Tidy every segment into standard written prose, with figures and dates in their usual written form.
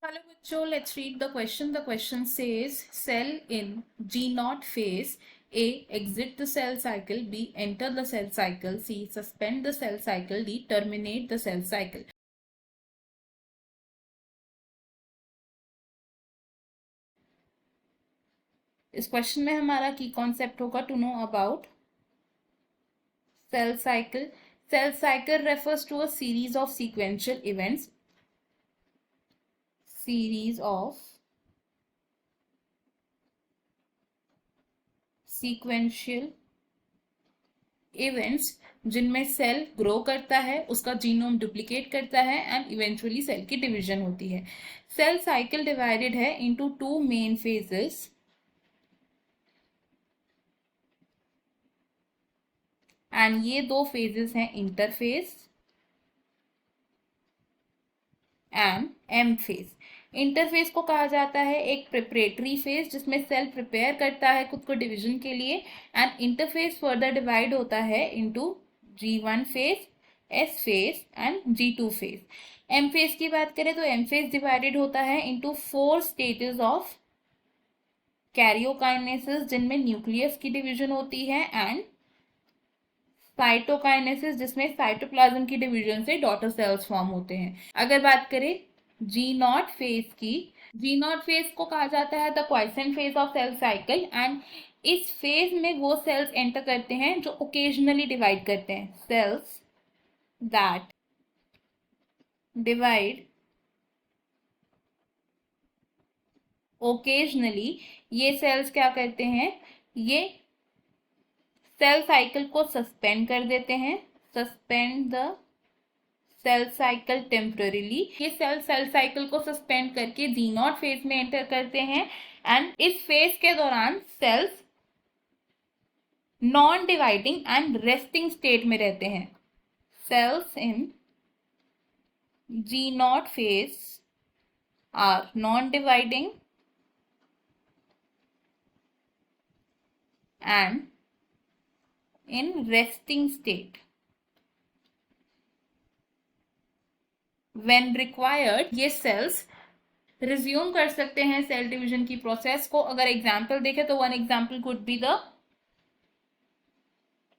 Hello, bachcho. Let's read the question. The question says cell in G0 phase. A. Exit the cell cycle. B. Enter the cell cycle. C. Suspend the cell cycle. D. Terminate the cell cycle. इस question में हमारा की concept होगा to know about cell cycle. Cell cycle refers to a series of sequential events. Series of sequential events जिनमें cell grow करता है, उसका genome duplicate करता है एंड इवेंचुअली सेल की डिवीजन होती है. सेल साइकिल डिवाइडेड है into two main phases. And ये दो फेजेस हैं interphase and M phase. Interphase को कहा जाता है एक प्रिपरेटरी फेज जिसमें सेल प्रिपेयर करता है खुद को डिवीजन के लिए. एंड इंटरफेज फर्दर डिवाइड होता है into G1 phase, S phase and G2 phase. M phase की बात करें तो एम फेज डिवाइडेड होता है इनटू 4 स्टेजेस ऑफ कैरियोकाइनेसिस जिनमें न्यूक्लियस की डिवीजन होती है एंड साइटोकाइनेसिस जिसमें साइटोप्लाज्म की डिवीजन से डॉटर सेल्स फॉर्म होते हैं. अगर बात करें G0 फेज की, G0 फेज को कहा जाता है the quiescent phase of cell cycle. And इस फेज में वो सेल्स एंटर करते हैं जो ओकेजनली डिवाइड करते हैं. सेल्स दैट डिवाइड ओकेजनली, ये सेल्स क्या करते हैं, ये सेल साइकिल को सस्पेंड कर देते हैं. Suspend the cell cycle temporarily. ये सेल साइकिल को सस्पेंड करके G0 फेज में एंटर करते हैं. एंड इस फेज के दौरान cells non dividing and resting state में रहते हैं. Cells in G0 phase are non dividing and in resting state. When required, ये सेल्स रिज्यूम कर सकते हैं सेल डिवीजन की प्रोसेस को. अगर एग्जाम्पल देखें तो one example could be the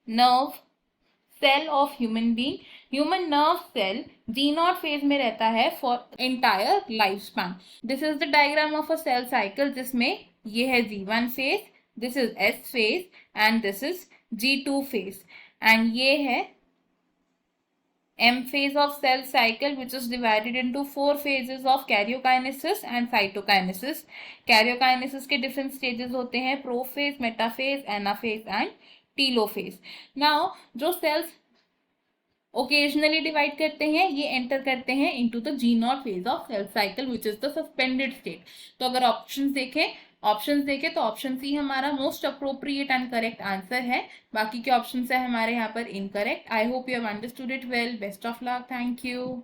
nerve cell of human being. Human nerve cell G0 phase में रहता है for entire life span. This is the diagram of a cell cycle जिसमें ये है G1 phase, this is S phase and this is G2 phase. And ये है M phase of cell cycle which is divided into 4 phases of karyokinesis and cytokinesis. Karyokinesis के different stages होते हैं prophase, metaphase, anaphase and telophase. Now जो cells occasionally divide करते हैं ये enter करते हैं into the G0 phase of cell cycle which is the suspended state. तो अगर ऑप्शंस देखें तो ऑप्शन सी हमारा most appropriate and correct answer है. बाकी के ऑप्शन है हमारे यहाँ पर incorrect. I hope you have understood it well. Best of luck. Thank you.